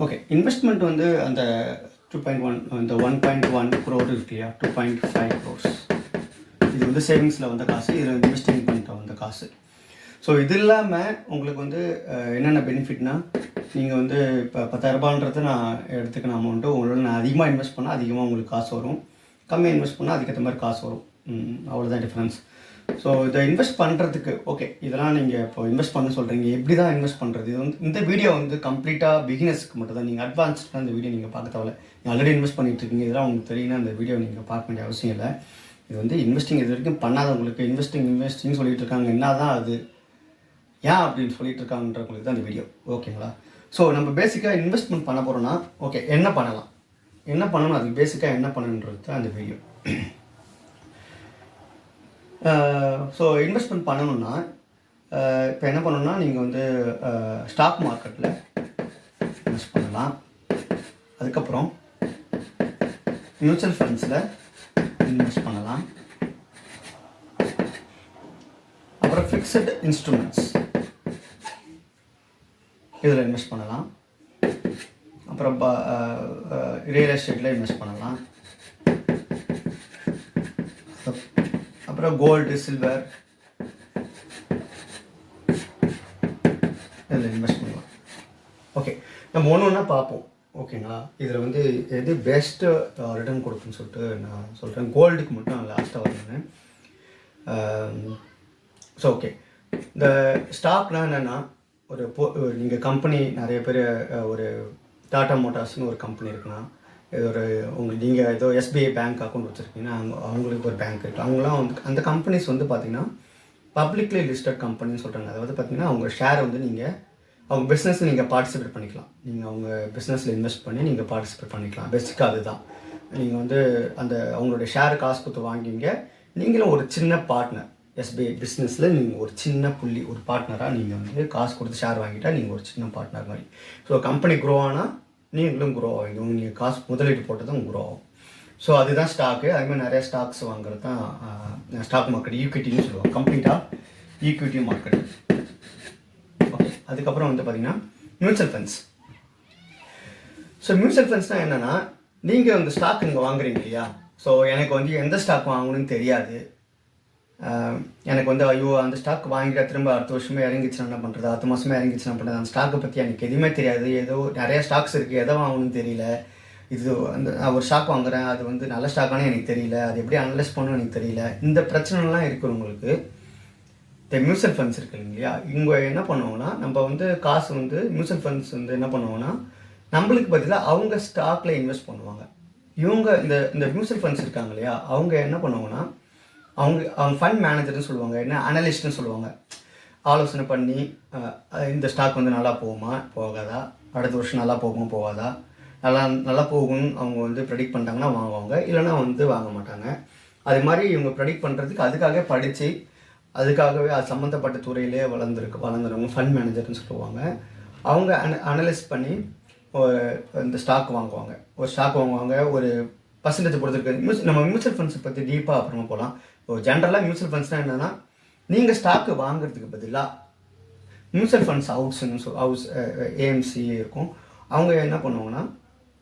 Okay. Investment வந்து அந்த 2.1 இந்த 1.1 crore இருக்கு இல்லையா? 2.5 crores இது வந்து சேவிங்ஸில் வந்த காசு, இதில் இன்வெஸ்டிங் பண்ணிட்டு வந்த காசு. ஸோ இது இல்லாமல் உங்களுக்கு வந்து என்னென்ன பெனிஃபிட்னா, நீங்கள் வந்து இப்போ 10,000 நான் எடுத்துக்கின அமௌண்ட்டு உங்களோட நான் அதிகமாக இன்வெஸ்ட் பண்ணால் அதிகமாக உங்களுக்கு காசு வரும், கம்மியாக இன்வெஸ்ட் பண்ணால் அதுக்கேற்ற மாதிரி காசு வரும். அவ்வளோதான் டிஃப்ரென்ஸ். ஸோ இதை இன்வெஸ்ட் பண்ணுறதுக்கு ஓகே, இதெல்லாம் நீங்கள் இப்போ இன்வெஸ்ட் பண்ண சொல்கிறீங்க, எப்படி தான் இன்வெஸ்ட் பண்ணுறது? இது வந்து இந்த வீடியோ வந்து கம்ப்ளீட்டாக பிகினர்ஸ்க்கு மட்டும் தான். நீங்கள் அட்வான்ஸ்டாக இந்த வீடியோ நீங்கள் பார்க்க தேவையில்ல. நீங்கள் ஆல்ரெடி இன்வெஸ்ட் பண்ணிட்டு இருக்கீங்க, இதெல்லாம் உங்களுக்கு தெரியுன்னா அந்த வீடியோ நீங்கள் பார்க்க வேண்டிய அவசியம் இல்லை. இது வந்து இன்வெஸ்டிங் இது வரைக்கும் பண்ணாதவங்களுக்கு இன்வெஸ்டிங் சொல்லிட்டு இருக்காங்க, என்ன தான் அது ஏன் அப்படின்னு சொல்லிட்டு இருக்காங்கன்றவங்களுக்கு தான் இந்த வீடியோ. ஓகேங்களா? ஸோ நம்ம பேசிக்காக இன்வெஸ்ட்மெண்ட் பண்ண போகிறோன்னா ஓகே என்ன பண்ணலாம், என்ன பண்ணணும், அதுக்கு பேசிக்காக என்ன பண்ணணுன்றது தான் அந்த வீடியோ. ஸோ இன்வெஸ்ட்மெண்ட் பண்ணணுன்னா இப்போ என்ன பண்ணணுன்னா, நீங்கள் வந்து ஸ்டாக் மார்க்கெட்டில் இன்வெஸ்ட் பண்ணலாம். அதுக்கப்புறம் மியூச்சுவல் ஃபண்ட்ஸில் இன்வெஸ்ட் பண்ணலாம். அப்புறம் ஃபிக்ஸட் இன்ஸ்ட்ருமெண்ட்ஸ் இதில் இன்வெஸ்ட் பண்ணலாம். அப்புறம் ரியல் எஸ்டேட்டில் இன்வெஸ்ட் பண்ணலாம். அப்புறம் கோல்டு, சில்வர் இதில் இன்வெஸ்ட் பண்ணலாம். ஓகே, நம்ம ஒன்று ஒன்றா பார்ப்போம். ஓகேங்களா? இதில் வந்து எது பெஸ்ட்டு ரிட்டர்ன் கொடுக்குன்னு சொல்லிட்டு நான் சொல்கிறேன். கோல்டுக்கு மட்டும் நான் லாஸ்ட்டாக வரேன். ஸோ ஓகே, இந்த ஸ்டாக்னால் என்னென்னா, நீங்கள் கம்பெனி நிறைய பேர் ஒரு டாடா மோட்டார்ஸ்னு ஒரு கம்பெனி இருக்குன்னா, இது ஒரு நீங்கள் ஏதோ எஸ்பிஐ பேங்க் அக்கௌண்ட் வச்சுருக்கீங்கன்னா அவங்களுக்கு ஒரு பேங்க் இருக்குது. அவங்களாம் வந்து அந்த கம்பெனிஸ் வந்து பார்த்திங்கன்னா பப்ளிக்லி லிஸ்டட் கம்பெனின்னு சொல்கிறாங்க. அதாவது பார்த்திங்கன்னா அவங்க ஷேர் வந்து நீங்கள் அவங்க பிஸ்னஸில் நீங்கள் பார்ட்டிசிபேட் பண்ணிக்கலாம். நீங்கள் அவங்க பிஸ்னஸில் இன்வெஸ்ட் பண்ணி நீங்கள் பார்ட்டிசிபேட் பண்ணிக்கலாம். பேசிக்காக அதுதான். நீங்கள் வந்து அந்த அவங்களுடைய ஷேர் காசு கொடுத்து வாங்கிங்க, நீங்களும் ஒரு சின்ன பார்ட்னர் எஸ்பிஐ பிஸ்னஸில் நீங்கள் ஒரு சின்ன புள்ளி ஒரு பார்ட்னராக நீங்கள் வந்து காசு கொடுத்து ஷேர் வாங்கிட்டால் நீங்கள் ஒரு சின்ன பார்ட்னர் மாதிரி. ஸோ கம்பெனி க்ரோ ஆனால் நீங்களும் க்ரோ ஆகிங்க, நீங்கள் காசு முதலீடு போட்டதும் க்ரோ ஆகும். ஸோ அதுதான் ஸ்டாக்கு. அதுமாதிரி நிறைய ஸ்டாக்ஸ் வாங்குறது தான் ஸ்டாக் மார்க்கெட், ஈக்விட்டின்னு சொல்லுவாங்க. கம்ப்ளீட்டாக ஈக்விட்டி மார்க்கெட். ஓகே, அதுக்கப்புறம் வந்து பார்த்திங்கன்னா மியூச்சுவல் ஃபண்ட்ஸ். ஸோ மியூச்சுவல் ஃபண்ட்ஸ்னால் என்னென்னா, நீங்கள் அந்த ஸ்டாக் இங்கே வாங்குறீங்க இல்லையா? ஸோ எனக்கு வந்து எந்த ஸ்டாக் வாங்கணும்னு தெரியாது. எனக்கு வந்து ஐயோ அந்த ஸ்டாக் வாங்கிட்டா திரும்ப அடுத்த வருஷமே இறங்கிச்சுன்னா என்ன பண்ணுறது, அடுத்த மாதமே இறங்கிச்சுன்னா பண்ணுறது, அந்த ஸ்டாக்கை பற்றி எனக்கு எதுவுமே தெரியாது. ஏதோ நிறைய ஸ்டாக்ஸ் இருக்குது, எதை வாங்கணும்னு தெரியல. இது அந்த நான் ஒரு ஸ்டாக் வாங்குகிறேன், அது வந்து நல்ல ஸ்டாக்கானே எனக்கு தெரியல, அது எப்படி அனலைஸ் பண்ணணும்னு எனக்கு தெரியல. இந்த பிரச்சனைலாம் இருக்கிறவங்களுக்கு இந்த மியூச்சுவல் ஃபண்ட்ஸ் இருக்குது இல்லையா? இவங்க என்ன பண்ணுவாங்கன்னா, நம்ம வந்து காசு வந்து மியூச்சுவல் ஃபண்ட்ஸ் வந்து என்ன பண்ணுவாங்கன்னா, நம்மளுக்கு பதிலாக அவங்க ஸ்டாக்கில் இன்வெஸ்ட் பண்ணுவாங்க. இவங்க இந்த மியூச்சுவல் ஃபண்ட்ஸ் இருக்காங்க இல்லையா, அவங்க என்ன பண்ணுவாங்கன்னா, அவங்க ஃபண்ட் மேனேஜர்னு சொல்லுவாங்க, என்ன அனலிஸ்ட்னு சொல்லுவாங்க. ஆலோசனை பண்ணி இந்த ஸ்டாக் வந்து நல்லா போகுமா போகாதா, அடுத்த வருஷம் நல்லா போகுமா போகாதா, நல்லா போகும்னு அவங்க வந்து ப்ரெடிக்ட் பண்ணிட்டாங்கன்னா வாங்குவாங்க, இல்லைனா வந்து வாங்க மாட்டாங்க. அது மாதிரி இவங்க ப்ரெடிக்ட் பண்ணுறதுக்கு அதுக்காக படித்து அதுக்காகவே அது சம்மந்தப்பட்ட துறையிலே வளர்ந்துறவங்க ஃபண்ட் மேனேஜர்னு சொல்லுவாங்க. அவங்க அனலைஸ் பண்ணி இந்த ஸ்டாக் வாங்குவாங்க. ஒரு ஸ்டாக் வாங்குவாங்க, ஒரு பர்சன்டேஜ் பொறுத்திருக்கு. நம்ம மியூச்சுவல் ஃபண்ட்ஸை பற்றி டீப்பாக அப்புறமா போகலாம். ஜென்ரலாக மியூச்சுவல் ஃபண்ட்ஸ்னால் என்னென்னா, நீங்கள் ஸ்டாக்கு வாங்குறதுக்கு பதிலாக மியூச்சுவல் ஃபண்ட்ஸ் ஹவுஸ் ஏஎம்சி இருக்கும். அவங்க என்ன பண்ணுவாங்கன்னா,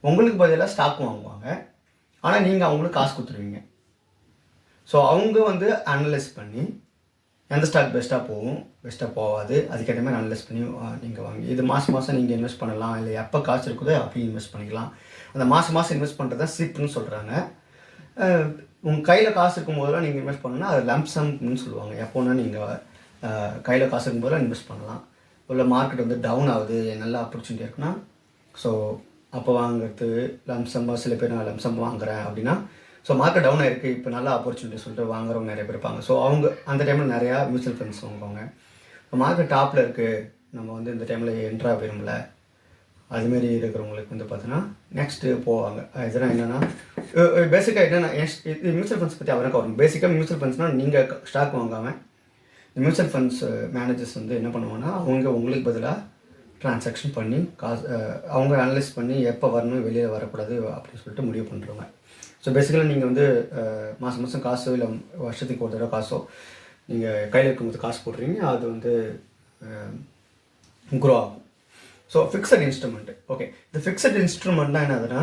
உங்களுக்கு பதிலாக ஸ்டாக் வாங்குவாங்க, ஆனால் நீங்கள் அவங்களுக்கு காசு கொடுத்துருவீங்க. ஸோ அவங்க வந்து அனலைஸ் பண்ணி எந்த ஸ்டாக் பெஸ்ட்டாக போகும், பெஸ்ட்டாக போகாது, அதுக்கேற்ற மாதிரி அனலைஸ் பண்ணி நீங்கள் வாங்கி இது மாதம் நீங்கள் இன்வெஸ்ட் பண்ணலாம், இல்லை எப்போ காசு இருக்குதோ அப்படி இன்வெஸ்ட் பண்ணிக்கலாம். அந்த மாதம் இன்வெஸ்ட் பண்ணுறது தான் சிப்னு சொல்கிறாங்க. உங்கள் கையில் காசு இருக்கும் போதெல்லாம் நீங்கள் இன்வெஸ்ட் பண்ணணும்னா அது லம்ப்சம்னு சொல்லுவாங்க. எப்போன்னா நீங்கள் கையில் காசு இருக்கும் போதெல்லாம் இன்வெஸ்ட் பண்ணலாம். இல்லை மார்க்கெட் வந்து டவுன் ஆகுது, நல்ல ஆப்பர்ச்சுனிட்டி இருக்குன்னா ஸோ அப்போ வாங்குறது லம்சம்மாக. சில பேர் நான் லம்சம் வாங்குகிறேன் அப்படின்னா, ஸோ மார்க்கெட் டவுன் ஆகிருக்கு, இப்போ நல்ல ஆப்பர்ச்சுனிட்டி சொல்லிட்டு வாங்குறவங்க நிறைய பேர் இருப்பாங்க. ஸோ அவங்க அந்த டைமில் நிறையா மியூச்சுவல் ஃபண்ட்ஸ் வாங்குவாங்க. இப்போ மார்க்கெட் டாப்பில் இருக்குது, நம்ம வந்து இந்த டைமில் என்ட்ரா விரும்பல, அதுமாரி இருக்கிறவங்களுக்கு வந்து பார்த்தீங்கன்னா நெக்ஸ்ட்டு போவாங்க. இதெல்லாம் என்னென்னா பேசிக்காக என்னென்னா இது மியூச்சுவல் ஃபண்ட்ஸ் பற்றி அவருக்கு வரும். பேசிக்காக மியூச்சுவல் ஃபண்ட்ஸ்னால் நீங்கள் ஸ்டாக் வாங்காமல் மியூச்சுவல் ஃபண்ட்ஸ் மேனேஜர்ஸ் வந்து என்ன பண்ணுவாங்கன்னா, அவங்க உங்களுக்கு பதிலாக ட்ரான்சாக்ஷன் பண்ணி காசு அவங்க அனலைஸ் பண்ணி எப்போ வரணும் வெளியில் வரக்கூடாது அப்படின்னு சொல்லிட்டு முடிவு பண்ணுறவங்க. ஸோ பேசிக்கலாக நீங்கள் வந்து மாதம் காசோ இல்லை வருஷத்துக்கு ஒரு தடவை காசோ நீங்கள் கையில் இருக்கும்போது காசு போடுறீங்க, அது வந்து க்ரோ ஆகும். So fixed instrument. ஓகே, இந்த ஃபிக்ஸட் இன்ஸ்ட்ருமெண்ட்னா என்னதுன்னா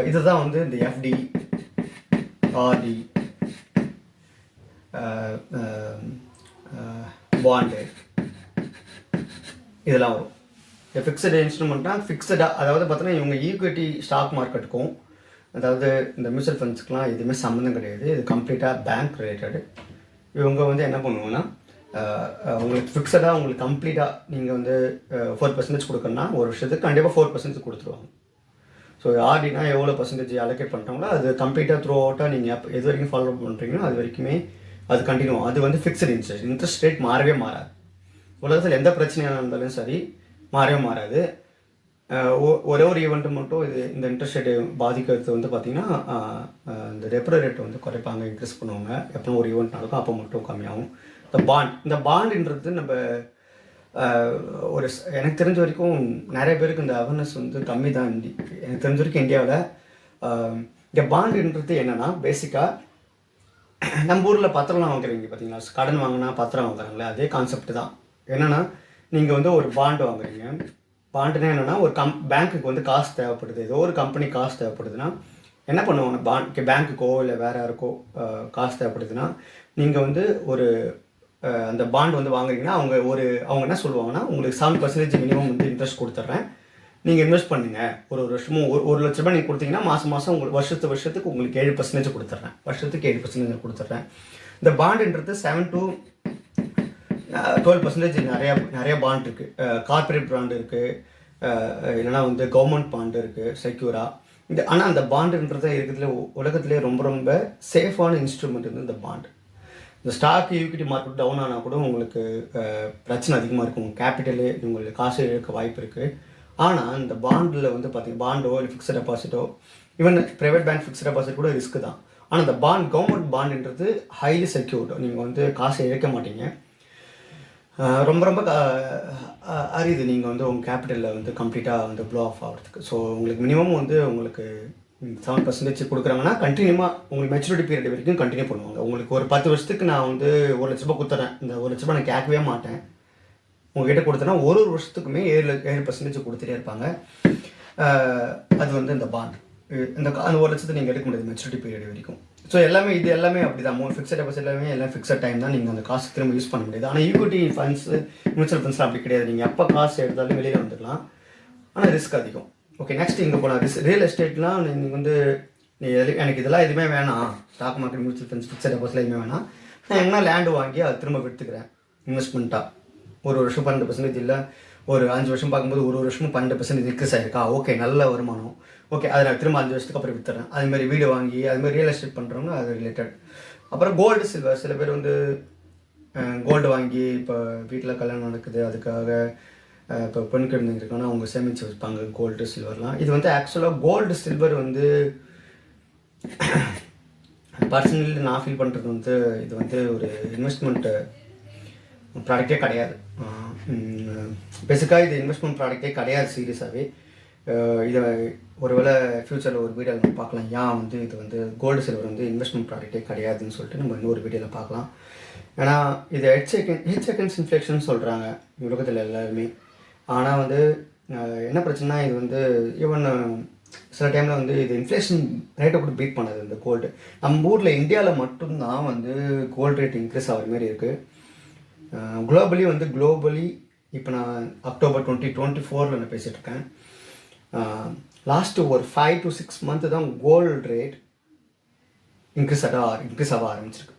இதுதான் வந்து இந்த எஃப்டி, ஆர்டி, பாண்டு இதெல்லாம் வரும். இந்த ஃபிக்ஸடு இன்ஸ்ட்ருமெண்ட்னா ஃபிக்ஸடாக, அதாவது பார்த்தீங்கன்னா இவங்க ஈக்விட்டி ஸ்டாக் மார்க்கெட்டுக்கும், அதாவது இந்த மியூச்சுவல் ஃபண்ட்ஸ்க்குலாம் எதுவுமே சம்மந்தம் கிடையாது. இது கம்ப்ளீட்டாக பேங்க் ரிலேட்டடு. இவங்க வந்து என்ன பண்ணுவாங்கன்னா உங்களுக்கு ஃபிக்ஸடாக உங்களுக்கு கம்ப்ளீட்டாக நீங்கள் வந்து 4% கொடுக்கணுன்னா ஒரு வருஷத்துக்கு கண்டிப்பாக 4% கொடுத்துருவாங்க. ஸோ ஆர்டினா எவ்வளோ பர்சன்டேஜ் அலோகேட் பண்ணுறாங்களோ அது கம்ப்ளீட்டாக த்ரூ அவுட்டாக நீங்கள் எது வரைக்கும் ஃபாலோ பண்ணுறீங்களோ அது வரைக்குமே அது கண்டினியூ. அது வந்து ஃபிக்ஸட் இன்ட்ரெஸ்ட் ரேட் மாறவே மாறாது. உலகத்தில் எந்த பிரச்சனையாக இருந்தாலும் சரி மாறவே மாறாது. ஒரே ஒரு ஈவெண்ட்டு மட்டும் இந்த இன்ட்ரெஸ்ட் ரேட்டு பாதிக்கிறது வந்து பார்த்திங்கன்னா இந்த ரெப்ரோ ரேட்டை வந்து குறைப்பாங்க, இன்க்ரீஸ் பண்ணுவாங்க. எப்போ ஒரு ஈவெண்ட் நடக்கும் அப்போ மட்டும் கம்மியாகும். இந்த பாண்டுன்றது நம்ம ஒரு எனக்கு தெரிஞ்ச வரைக்கும் நிறைய பேருக்கு இந்த அவேர்னஸ் வந்து கம்மி தான். எனக்கு தெரிஞ்ச வரைக்கும் இந்தியாவில் இந்த பாண்டுன்றது என்னென்னா பேசிக்காக நம்ம ஊரில் பத்திரம்லாம் வாங்குறீங்க பார்த்தீங்களா, கடன் வாங்கினா பத்திரம் வாங்குறாங்களே அதே கான்செப்ட் தான். என்னென்னா நீங்கள் வந்து ஒரு பாண்டு வாங்குறீங்க. பாண்டுனா என்னென்னா ஒரு பேங்க்குக்கு வந்து காசு தேவைப்படுது, ஏதோ ஒரு கம்பெனி காசு தேவைப்படுதுன்னா என்ன பண்ணுவாங்க, பேங்க்குக்கோ இல்லை வேறு யாருக்கோ காசு தேவைப்படுதுன்னா நீங்கள் வந்து ஒரு அந்த பாண்ட் வந்து வாங்குறீங்கன்னா அவங்க என்ன சொல்லுவாங்கன்னா உங்களுக்கு 7% மினிமம் வந்து இன்ட்ரெஸ்ட் கொடுத்துட்றேன், நீங்கள் இன்வெஸ்ட் பண்ணுங்கள். ஒரு வருஷமும் 1 லட்ச ரூபாய் நீங்கள் கொடுத்தீங்கன்னா மாதம் உங்களுக்கு வருஷத்துக்கு உங்களுக்கு 7% கொடுத்துட்றேன், வருஷத்துக்கு 7% கொடுத்துட்றேன். இந்த பாண்டுன்றது 7 to 12% நிறைய பாண்ட் இருக்குது. கார்பரேட் பாண்டு இருக்குது, இல்லைனா வந்து கவர்மெண்ட் பாண்டு இருக்குது செக்யூராக. ஆனால் அந்த பாண்டுன்றது இருக்கிறதுல உலகத்துலேயே ரொம்ப ரொம்ப சேஃபான இன்ஸ்ட்ருமெண்ட் வந்து இந்த பாண்டு. இந்த ஸ்டாக் ஈக்விட்டி மார்க்கெட் டவுன் ஆனால் கூட உங்களுக்கு பிரச்சனை அதிகமாக இருக்கும், கேபிட்டலு உங்களுக்கு காசு இழக்க வாய்ப்பு இருக்குது. ஆனால் இந்த பாண்டில் வந்து பார்த்திங்கன்னா பாண்டோ இல்லை ஃபிக்ஸட் டெபாசிட்டோ, even private bank fixed deposit கூட ரிஸ்க்கு தான். ஆனால் இந்த கவர்மெண்ட் பாண்டுன்றது ஹைலி செக்யூர்டு, நீங்கள் வந்து காசை இழக்க மாட்டீங்க. ரொம்ப ரொம்ப அரிது நீங்கள் வந்து உங்கள் கேபிட்டலில் வந்து கம்ப்ளீட்டாக வந்து ப்ளோ ஆஃப் ஆகிறதுக்கு. ஸோ உங்களுக்கு மினிமம் வந்து உங்களுக்கு 7% கொடுக்குறாங்கன்னா கண்டினியூமாக உங்களுக்கு மெச்சூரிட்டி பீரியட் வரைக்கும் கண்டினியூ பண்ணுவாங்க. உங்களுக்கு ஒரு 10 வருஷத்துக்கு நான் வந்து 1 லட்ச ரூபாய் கொடுத்துறேன், இந்த 1 லட்ச ரூபாய் நான் கேட்கவே மாட்டேன் உங்கள்கிட்ட கொடுத்தேன்னா ஒரு வருஷத்துக்குமே 7% கொடுத்துட்டே இருப்பாங்க. அது வந்து இந்த பாண்ட் அந்த 1 லட்சத்தை நீங்கள் எடுக்க முடியாது மெச்சூரிட்டி பீரியட் வரைக்கும். ஸோ இது எல்லாமே அப்படி தான். ஃபிக்ஸட் டெபாசிட் எல்லாமே எல்லாம் ஃபிக்ஸட் டைம் தான், நீங்கள் அந்த காசு திரும்ப யூஸ் பண்ண முடியாது. ஆனால் ஈக்விட்டி ஃபண்ட்ஸு மியூச்சுவல் ஃபண்ட்ஸ்லாம் அப்படி கிடையாது, நீங்கள் எப்போ காசு எடுத்தாலும் வெளியில் வந்துடலாம். ஆனால் ரிஸ்க் அதிகம். ஓகே, நெக்ஸ்ட் இங்கே போகலாம். ரியல் எஸ்டேட்லாம் நீங்கள் வந்து எனக்கு இதெல்லாம் எதுவுமே வேணாம், stock market mutual funds fixed deposit எதுவுமே வேணாம், நான் எங்கன்னா லேண்டு வாங்கி அதை திரும்ப விற்றுக்கிறேன் இன்வெஸ்ட்மெண்ட்டாக. ஒரு வருஷம் 12% இல்லை, ஒரு 5 வருஷம் பார்க்கும்போது ஒரு வருஷமும் 12% இன்க்ரீஸ் ஆகிருக்கா, ஓகே நல்ல வருமானம், ஓகே அதை நான் திரும்ப 5 வருஷத்துக்கு அப்புறம் விற்றுறேன். அதுமாதிரி வீடு வாங்கி அதுமாதிரி ரியல் எஸ்டேட் பண்ணுறவங்க அது ரிலேட்டட். அப்புறம் கோல்டு சில்வர், சில பேர் வந்து கோல்டு வாங்கி இப்போ வீட்டில் கல்யாணம் நடக்குது அதுக்காக இப்போ பெண் குழந்தைங்க இருக்காங்கன்னா அவங்க சேமித்து வைப்பாங்க கோல்டு சில்வர்லாம். இது வந்து ஆக்சுவலாக கோல்டு சில்வர் வந்து பர்சனலி நான் ஃபீல் பண்ணுறது வந்து இது வந்து ஒரு இன்வெஸ்ட்மெண்ட்டு ப்ராடக்டே கிடையாது. பேசிக்காக இது இன்வெஸ்ட்மெண்ட் ப்ராடக்டே கிடையாது சீரியஸாகவே. இதை ஒருவேளை ஃப்யூச்சரில் ஒரு வீடியோவில் நம்ம பார்க்கலாம், ஏன் வந்து இது வந்து கோல்டு சில்வர் வந்து இன்வெஸ்ட்மெண்ட் ப்ராடக்டே கிடையாதுன்னு சொல்லிட்டு நம்ம இன்னொரு வீடியோவில் பார்க்கலாம். ஏன்னா இது ஹெட் செகண்ட்ஸ் இன்ஃப்ளேஷன் சொல்கிறாங்க உலகத்தில் எல்லாருமே. ஆனால் வந்து என்ன பிரச்சனைனா இது வந்து ஈவன் சில டைமில் வந்து இது இன்ஃப்ளேஷன் ரேட்டை கூட பீட் பண்ணாது இந்த கோல்டு. நம்ம ஊரில் இந்தியாவில் மட்டும்தான் வந்து கோல்டு ரேட் இன்க்ரீஸ் ஆகிற மாதிரி இருக்குது. குளோபலி இப்போ நான் அக்டோபர் 2024 நான் பேசிகிட்டு இருக்கேன். லாஸ்ட்டு ஒரு 5 to 6 மந்த்து தான் கோல்டு ரேட் இன்க்ரீஸ் ஆக ஆரம்பிச்சிருக்கு.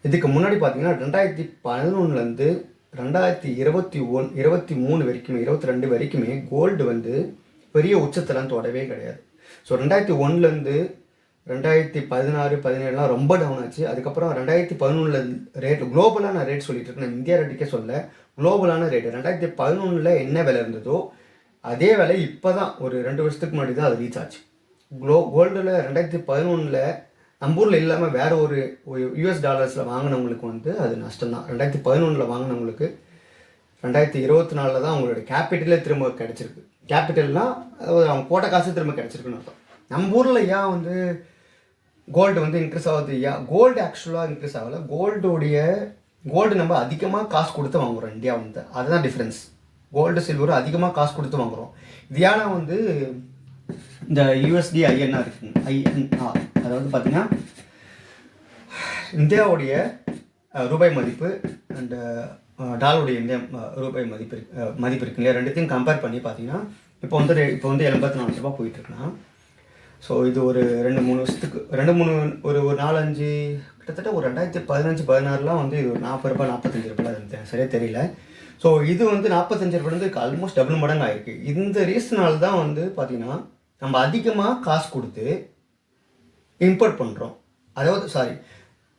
இதுக்கு முன்னாடி பார்த்தீங்கன்னா 2011 2023 வரைக்குமே 22 வரைக்குமே கோல்டு வந்து பெரிய உச்சத்தெல்லாம் தொடவே கிடையாது. ஸோ 2001 2016-17 ரொம்ப டவுன் ஆச்சு. அதுக்கப்புறம் 2011 ரேட் குளோபலான ரேட் சொல்லிட்டு இருக்கேன், நான் இந்தியா ரேட்டுக்கே சொல்ல, குளோபலான ரேட்டு 2011 என்ன விலை இருந்ததோ அதே விலை இப்போ தான் ஒரு 2 வருஷத்துக்கு முன்னாடி தான் அது ரீச் ஆச்சு. கோல்டில் 2011 நம்ம ஊரில் இல்லாமல் வேறு ஒரு US$ வாங்கினவங்களுக்கு வந்து அது நஷ்டம் தான். 2011 வாங்கினவங்களுக்கு 2024 தான் அவங்களோட கேபிட்டலே திரும்ப கிடச்சிருக்கு. கேபிட்டல்னால் அவங்க போட்ட காசு திரும்ப கிடச்சிருக்குன்னு அர்த்தம். நம்ம ஊரில் ஏன் வந்து கோல்டு வந்து இன்க்ரீஸ் ஆகுது, ஏன் கோல்டு ஆக்சுவலாக இன்க்ரீஸ் ஆகலை, கோல்டு நம்ம அதிகமாக காசு கொடுத்து வாங்குகிறோம் இந்தியா வந்து, அதுதான் டிஃப்ரென்ஸ். கோல்டு சில்வரும் அதிகமாக காசு கொடுத்து வாங்குகிறோம். இது ஏன்னா வந்து இந்த யூஎஸ்டி ஐஎன்ஆர் இருக்குங்க, ஐஎன்ஆர். அதாவது பார்த்திங்கன்னா இந்தியாவுடைய ரூபாய் மதிப்பு அண்டு டாலருடைய இந்தியா ரூபாய் மதிப்பு இருக்கு இல்லையா, ரெண்டுத்தையும் கம்பேர் பண்ணி பார்த்தீங்கன்னா இப்போ வந்து 84 ரூபா போயிட்டுருக்குன்னா, ஸோ இது ஒரு 2-3 வருஷத்துக்கு ஒரு 4-5 கிட்டத்தட்ட ஒரு 2015-16 வந்து இது ஒரு 40 ரூபா 45 ரூபா இருந்தேன், சரியாக தெரியல. ஸோ இது வந்து 45 ரூபாய்லேருந்து ஆல்மோஸ்ட் டபுள் மடங்கு ஆயிருக்கு. இந்த ரீசனால் தான் வந்து பார்த்திங்கன்னா நம்ம அதிகமாக காசு கொடுத்து இம்போர்ட் பண்ணுறோம். அதாவது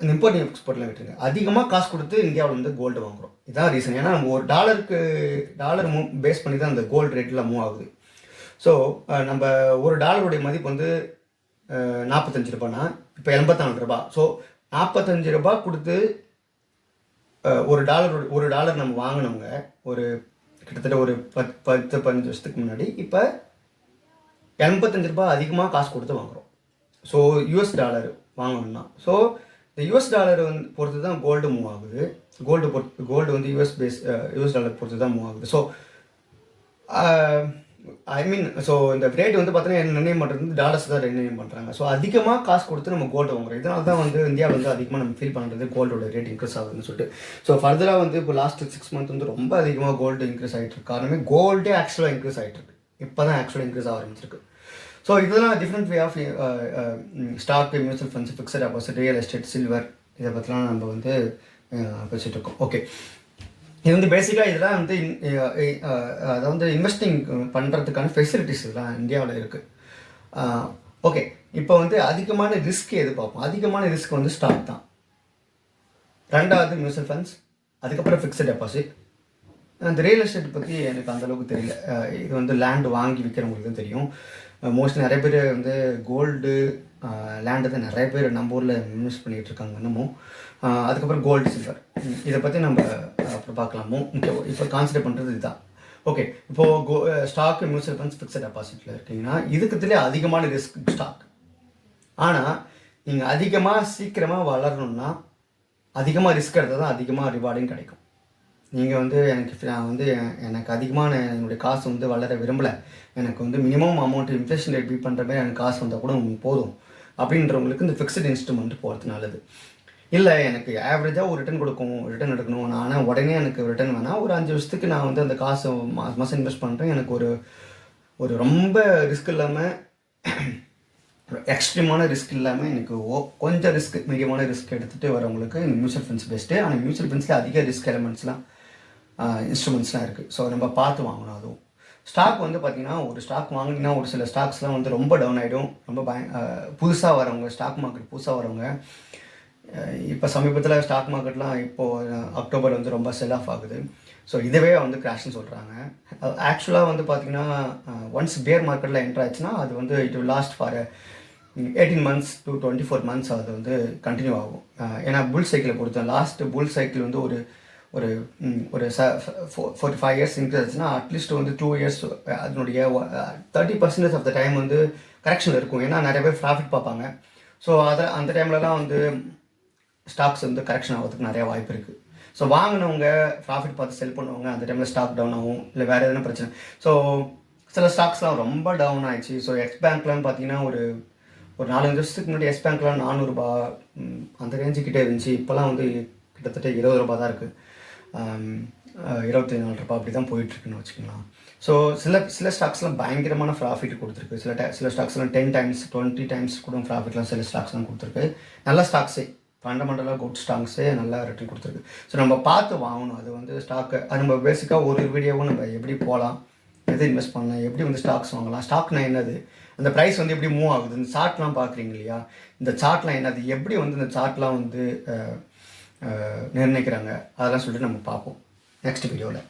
இந்த இம்போர்ட் எக்ஸ்போர்ட்லாம் விட்டுருங்க, அதிகமாக காசு கொடுத்து இந்தியாவில் வந்து கோல்டு வாங்குகிறோம். இதான் ரீசன். ஏன்னா நம்ம ஒரு டாலர் பேஸ் பண்ணி தான் அந்த கோல்டு ரேட்டில் மூவ் ஆகுது. ஸோ நம்ம ஒரு டாலருடைய மதிப்பு வந்து 45 ரூபான்னா இப்போ 84 ரூபா. ஸோ 45 ரூபா கொடுத்து ஒரு டாலர் நம்ம வாங்கினவங்க ஒரு கிட்டத்தட்ட ஒரு 10-15 வருஷத்துக்கு முன்னாடி இப்போ 85 ரூபா அதிகமாக காசு கொடுத்து வாங்குகிறோம். ஸோ யூஎஸ் டாலர் வாங்கணும்னா, ஸோ இந்த யூஎஸ் டாலர் வந்து பொறுத்து தான் கோல்டு மூவ் ஆகுது. கோல்டு வந்து யூஎஸ் டாலர் பொறுத்து தான் மூவ் ஆகுது. ஸோ ஸோ இந்த ரேட் வந்து பார்த்தீங்கன்னா நிர்ணயம் பண்ணுறது வந்து டாலர்ஸ் தான் நிர்ணயம் பண்ணுறாங்க. ஸோ அதிகமாக காசு கொடுத்து நம்ம கோல்டு வாங்குறோம். இதனால தான் வந்து இந்தியாவில் வந்து அதிகமாக நம்ம ஃபீல் பண்ணுறது கோல்டோட ரேட் இன்க்ரீஸ் ஆகுதுன்னு சொல்லிட்டு. ஸோ ஃபர்தராக வந்து இப்போ லாஸ்ட் 6 மந்த் வந்து ரொம்ப அதிகமாக கோல்டு இன்க்ரீஸ் ஆகிட்டு இருக்கு. காரணமே கோல்டே ஆக்சுவலாக இன்க்ரீஸ் ஆகிட்டு இருக்கு, இப்போ தான் ஆக்சுவலாக இன்க்ரீஸ் ஆக ஆரம்பிச்சிருக்கு. ஸோ இதெல்லாம் different way of stock, mutual funds, fixed deposit, real estate, silver, இதை பற்றிலாம் நம்ம வந்து பேசிகிட்டு இருக்கோம். ஓகே, இது வந்து பேசிக்காக இதெல்லாம் வந்து அதாவது இன்வெஸ்டிங் பண்ணுறதுக்கான ஃபெசிலிட்டிஸ் இதெல்லாம் இந்தியாவில் இருக்குது. ஓகே, இப்போ வந்து அதிகமான ரிஸ்க் எது பார்ப்போம். அதிகமான ரிஸ்க் வந்து ஸ்டாக் தான், ரெண்டாவது மியூச்சுவல் ஃபண்ட்ஸ், அதுக்கப்புறம் ஃபிக்ஸட் டெபாசிட். அந்த ரியல் எஸ்டேட் பற்றி எனக்கு அந்தளவுக்கு தெரியல. இது வந்து லேண்டு வாங்கி விற்கிறவங்களுக்கு தான் தெரியும். மோஸ்ட்லி நிறைய பேர் வந்து கோல்டு லேண்டு தான் நிறைய பேர் நம்ம ஊரில் இன்வெஸ்ட் பண்ணிகிட்டு இருக்காங்க இன்னமும். அதுக்கப்புறம் கோல்டு, சில்வர், இதை பற்றி நம்ம அப்புறம் பார்க்கலாமோ. இப்போ கான்சிடர் பண்ணுறது இதுதான். ஓகே, இப்போது ஸ்டாக்கு, மியூச்சுவல் ஃபண்ட்ஸ், ஃபிக்ஸட் டெபாசிட்டில் இருக்கீங்கன்னா இதுக்குள்ளே அதிகமான ரிஸ்க் ஸ்டாக். ஆனால் நீங்கள் அதிகமாக சீக்கிரமாக வளரணும்னா அதிகமாக ரிஸ்க் எடுத்தால் தான் அதிகமாக ரிவார்டும் கிடைக்கும். நீங்கள் வந்து எனக்கு அதிகமான என்னுடைய காசு வந்து வளர விரும்பலை, எனக்கு வந்து minimum amount inflation rate beat பண்ணுற மாதிரி எனக்கு காசு வந்தால் கூட போதும் அப்படின்றவங்களுக்கு இந்த ஃபிக்ஸட் இன்ஸ்ட்ருமெண்ட் போகிறது நல்லது. இல்லை எனக்கு ஆவரேஜாக ஒரு ரிட்டர்ன் எடுக்கணும், ஆனால் உடனே எனக்கு ரிட்டர்ன் வேணாம், ஒரு 5 வருஷத்துக்கு நான் வந்து அந்த காசை மாதம் இன்வெஸ்ட் பண்ணுறேன், எனக்கு ஒரு ரொம்ப ரிஸ்க் இல்லாமல், எக்ஸ்ட்ரீமான ரிஸ்க் இல்லாமல், எனக்கு கொஞ்சம் மீடியமான ரிஸ்க் எடுத்துகிட்டு வரவங்களுக்கு இந்த மியூச்சுவல் ஃபண்ட்ஸ் பெஸ்ட்டு. ஆனால் மியூச்சுவல் ஃபண்ட்ஸில் அதிக ரிஸ்க் எலமெண்ட்ஸ்லாம் இன்ஸ்ட்ருமெண்ட்ஸ்லாம் இருக்குது. ஸோ நம்ம பார்த்து வாங்கணும். அதுவும் ஸ்டாக் வந்து பார்த்திங்கன்னா ஒரு ஸ்டாக் வாங்கினீங்கன்னா ஒரு சில ஸ்டாக்ஸ்லாம் வந்து ரொம்ப டவுன் ஆகிடும். ரொம்ப புதுசாக வரவங்க, ஸ்டாக் மார்க்கெட் புதுசாக வரவங்க, இப்போ சமீபத்தில் ஸ்டாக் மார்க்கெட்லாம் இப்போது அக்டோபர் வந்து ரொம்ப செல் ஆஃப் ஆகுது. ஸோ இதுவே வந்து கிராஷ்னு சொல்கிறாங்க. ஆக்சுவலாக வந்து பார்த்திங்கன்னா ஒன்ஸ் பேர் மார்க்கெட்டில் என்ட்ரு ஆச்சுன்னா அது வந்து it will last for 18 months to 24 months அது வந்து கண்டினியூ ஆகும். ஏன்னா புல் சைக்கிளை பொறுத்த லாஸ்ட் புல் சைக்கிள் வந்து ஒரு 45 years இன்க்ரீஸ் ஆச்சுன்னா அட்லீஸ்ட் வந்து 2 years அதனுடைய 30% ஆஃப் த டைம் வந்து கரெக்ஷனில் இருக்கும். ஏன்னா நிறைய பேர் ப்ராஃபிட் பார்ப்பாங்க. ஸோ அந்த டைம்லலாம் வந்து ஸ்டாக்ஸ் வந்து கரெக்ஷன் ஆகிறதுக்கு நிறையா வாய்ப்பு இருக்குது. ஸோ வாங்கினவங்க ப்ராஃபிட் பார்த்து செல் பண்ணுவாங்க, அந்த டைமில் ஸ்டாக் டவுன் ஆகும், இல்லை வேறு எதுனா பிரச்சனை. ஸோ சில ஸ்டாக்ஸ்லாம் ரொம்ப டவுன் ஆகிடுச்சு. ஸோ எக்ஸ் பேங்க்லாம் பார்த்தீங்கன்னா ஒரு 4-5 வருஷத்துக்கு முன்னாடி எஸ் பேங்க்லாம் 400 ரூபா அந்த ரேஞ்சுக்கிட்டே இருந்துச்சு. இப்போலாம் வந்து கிட்டத்தட்ட 20 ரூபா தான் இருக்குது, 24 ரூபா அப்படி தான் போயிட்டுருக்குன்னு வச்சுக்கலாம். ஸோ சில ஸ்டாக்ஸ்லாம் பயங்கரமான ப்ராஃபிட் கொடுத்துருக்கு. சில ஸ்டாக்ஸ்லாம் 10 times 20 times கூட ப்ராஃபிட்லாம் சில ஸ்டாக்ஸ்லாம் கொடுத்துருக்கு. நல்ல ஸ்டாக்ஸே, ஃபண்டமெண்டலாக குட் ஸ்டாக்ஸே நல்லா ரிட்டர்ன் கொடுத்துருக்கு. ஸோ நம்ம பார்த்து வாங்கணும். அது வந்து ஸ்டாக்கு அது நம்ம பேசிக்காக ஒரு வீடியோவும் நம்ம எப்படி போகலாம், எது இன்வெஸ்ட் பண்ணலாம், எப்படி வந்து ஸ்டாக்ஸ் வாங்கலாம், ஸ்டாக்னா என்னது, அந்த ப்ரைஸ் வந்து எப்படி மூவ் ஆகுது, இந்த சார்ட்லாம் பார்க்குறீங்க இல்லையா, இந்த சார்ட்லாம் என்னது, எப்படி வந்து இந்த சார்ட்லாம் வந்து நிர்ணயிக்கிறாங்க, அதெல்லாம் சொல்லிட்டு நம்ம பார்ப்போம் நெக்ஸ்ட் வீடியோவில்.